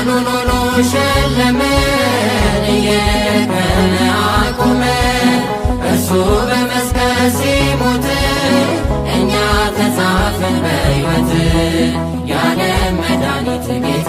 ሕፃኑን ሆኖ ሸለመን እየከነ አቆመን እርሱ በመስቀል ሲሞት እኛ ተጻፍን በሕይወት የዓለም መድኃኒት